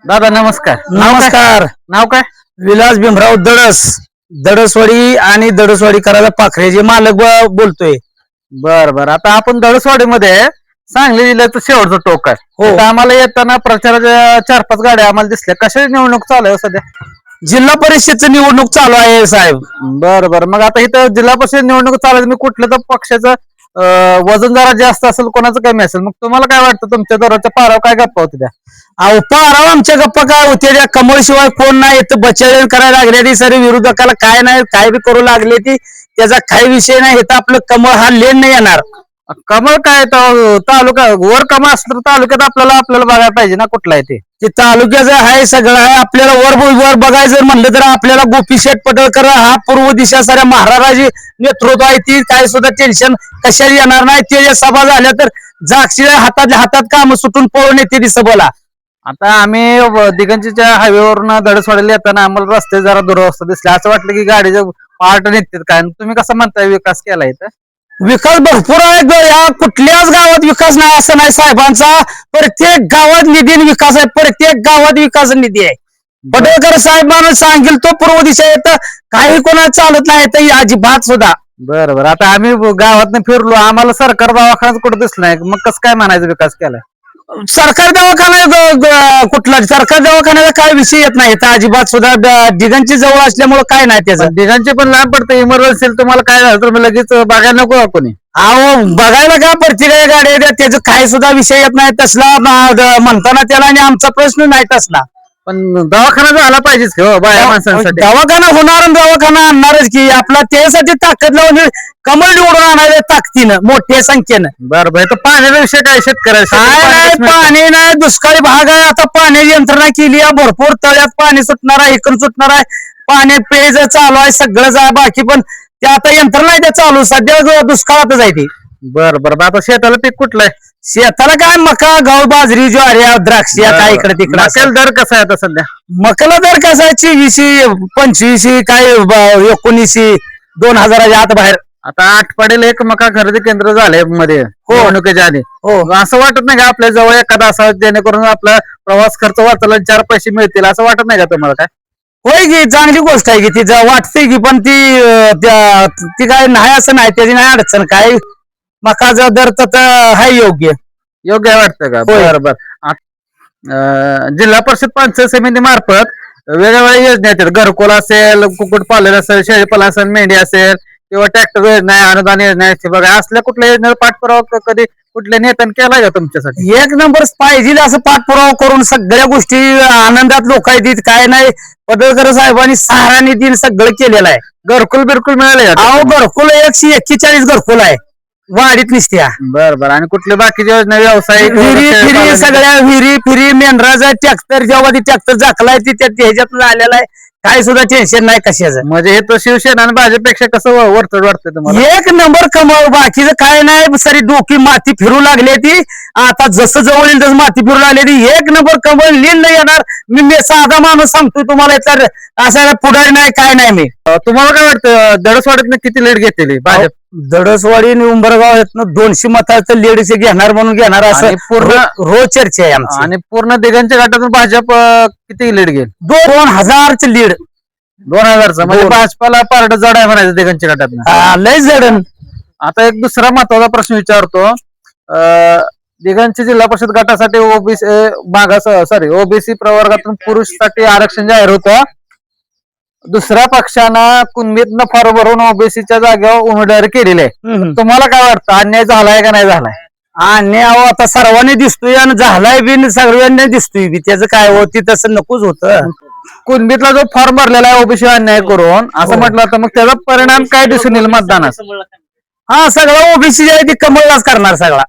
दादा नमस्कार. नमस्कार. नाव काय? विलास भीमराव दडस, दडसवाडी आणि दडसवाडी करायला पाखरेचे मालक बोलतोय. बर बर. आता आपण दळसवाडीमध्ये सांगली जिल्ह्याचं शेवटचं टोक आहे. हो. तर आम्हाला येताना प्रचाराच्या 4-5 गाड्या आम्हाला दिसल्या. कशाची निवडणूक चालू आहे सध्या? जिल्हा परिषदची निवडणूक चालू आहे साहेब. बर बर. मग आता इथं जिल्हा परिषद निवडणूक चालू आहे, मी कुठल्या तर पक्षाचं वजन जरा जास्त असेल, कोणाचं कमी असेल, मग तुम्हाला काय वाटतं तुमच्या दराच्या पारावर काय गप्पा होती त्या? अहो पाराव आमच्या गप्पा काय होते त्या कमळ शिवाय कोण नाही येत, बचाव करायला लागले ती सरी विरोधकाला काय नाही काय बी करू लागले ती, त्याचा काही विषय नाही. इथं आपलं कमळ हा लेन नाही येणार. कमळ काय तालुका वर कमळ असलं तर तालुक्यात आपल्याला बघायला पाहिजे ना कुठला आहे ते. ते तालुक्याचं आहे सगळं आहे. आपल्याला वर बघायचं म्हणलं तर आपल्याला गोपीशेठ पडळकर हा पूर्व दिशा साऱ्या महाराजाची नेतृत्व आहे, ती काय सुद्धा टेन्शन कशाला येणार नाही. ते सभा झाल्या तर जागशीला हातात काम सुटून पळून येते सभेला. आता आम्ही दिगंजीच्या हायवेवरून दडसवाडीला येताना आम्हाला रस्ते जरा दुरवस्था दिसले, असं वाटलं की गाडीचं पार्ट निघतात काय. तुम्ही कसं म्हणताय विकास केला इथं? विकास भरपूर आहे. या कुठल्याच गावात विकास नाही असं नाही साहेबांचा. प्रत्येक गावात निधी विकास आहे, प्रत्येक गावात विकास निधी आहे. पडळकर साहेबांना सांगेल तो पूर्व दिशा येत, काही कोणा चालत नाही तर अजिबात सुद्धा. बरं बरं. आता आम्ही गावात फिरलो, आम्हाला सरकार दवाखान्यात कुठं दिसलं नाही, मग कसं काय म्हणायचं विकास केलाय? सरकारी दवाखाना कुठला सरकारी दवाखान्याचा काय विषय येत नाही तर अजिबात सुद्धा. दिगंची जवळ असल्यामुळे काय नाही त्याचं. दिघांचे पण लांब पडते, इमर्जन्सी तुम्हाला काय झालं तर लगेच बघायला नको का कोणी? अहो बघायला का प्रत्येक गाडी त्याचं काही सुद्धा विषय येत नाही तसला म्हणताना त्याला, आणि आमचा प्रश्न नाही तसला. पण दवाखाना झाला पाहिजेच की हो बाया माणसांसाठी. दवाखाना होणार आणि दवाखाना आणणारच की. आपला त्यासाठी ताकद लावून कमळ निवडून आणायचं ताकदीनं मोठ्या संख्येनं. बरं बरं. तर पाण्याचा विषय काय शेतकऱ्याचा? काय नाही, पाणी नाही, दुष्काळी भाग आहे. आता पाण्याची यंत्रणा केली आहे भरपूर, तळ्यात पाणी सुटणार आहे, इकडून सुटणार आहे, पाण्यात पेयचं चालू आहे, सगळंच आहे. बाकी पण ते आता यंत्रणा आहे त्या चालू, सध्या दुष्काळातच आहे ती. बरं बरं. आता शेताला पीक कुठलं आहे? शेताला काय मका, गहू, बाजरी, ज्वारी, द्राक्ष, काय इकडे तिकडे. मक्याला दर कसा आहे आता सध्या? मकाला दर कसा आहे 2400, 2500, काय 1900, 2000च्या आत बाहेर. आता आठपाडीला एक मका खरेदी केंद्र झालंय मध्ये निवडणुकीच्या आधी. हो. असं वाटत नाही का आपल्या जवळ एखादा असा जेणेकरून आपला प्रवास खर्च वाचला, 4 पैसे मिळतील, असं वाटत नाही का तुम्हाला काय? होय की, चांगली गोष्ट आहे की, ती वाटते की, पण ती काय नाही असं नाही, त्याची नाही अडचण काय. मकाचा दर तर आहे योग्य वाटतं का? बरोबर. जिल्हा परिषद पंचायत समिती मार्फत वेगवेगळ्या योजना येतात. घरकुल असेल, कुक्कुटपालन असेल, शेळीपालन असेल, मेंढी असेल, किंवा ट्रॅक्टर योजना आहे, अनुदान योजना आहे, बघा असल्या कुठल्या योजनेचा पाठपुरावा कधी कुठल्या नेत्याने केलाय का तुमच्यासाठी? एक नंबर पाहिजे असं पाठपुरावा करून सगळ्या गोष्टी आनंदात लोक आहेत. काय नाही, पडळकर साहेबांनी सहारा निधी सगळं केलेलं आहे. घरकुल बिरकुल मिळाले? अहो घरकुल 141 घरकुल आहे वाढीत निसत्या. बरं बरं. आणि कुठल्या बाकीच्या योजना व्यावसायिक विहिरी सगळ्या विहिरी मेंढराचा ट्रॅक्टर जेव्हा ती ट्रॅक्टर झाकलाय ती ह्याच्यात आलेला आहे, काही सुद्धा टेन्शन नाही कशाचं. म्हणजे हे तर शिवसेना आणि भाजपपेक्षा कसं वरचढ वाटतं तुम्हाला? एक नंबर कमाव, बाकीचं काय नाही. सारी डोकी माती फिरू लागली ती, आता जसं जवळ येईल तसं माती फिरू लागली ती. एक नंबर कमळ लीन नाही येणार. मी साधा माणूस सांगतोय तुम्हाला, तर असा पुढारी नाही काय नाही. मी तुम्हाला काय वाटतं दडसवाडीत किती लीड घेतली भाजप? दडसवाडी आणि उंबरगाव 200 मताचं लीड घेणार म्हणून घेणार असं पूर्ण रोज चर्चा आहे आमची. आणि पूर्ण दिघांच्या गटातून भाजप किती लीड घेईल? 2000चं लीड. 2000चं म्हणजे भाजपाला पारड जड आहे म्हणायचं दिघांच्या गटात. लय जडन. आता एक दुसरा महत्वाचा प्रश्न विचारतो. दिघांची जिल्हा परिषद गटासाठी ओबीसी प्रवर्गातून पुरुषसाठी आरक्षण जाहीर होतं. दुसऱ्या पक्षानं कुणबीतनं फॉर्म भरून ओबीसीच्या जागेवर उमेदवारी केलेली आहे. तुम्हाला काय वाटतं, अन्याय झालाय का नाही झालाय? अन्याय आता सर्वांनी दिसतोय आणि झालाय बी, सर्वांनी दिसतोय बी. त्याचं काय होती तसं नकोच होतं. कुणबीतला जो फॉर्म भरलेला आहे ओबीसी अन्याय करून असं म्हटलं तर मग त्याचा परिणाम काय दिसून येईल मतदानात? हा सगळा ओबीसी आहे ती कमळलाच करणार सगळा.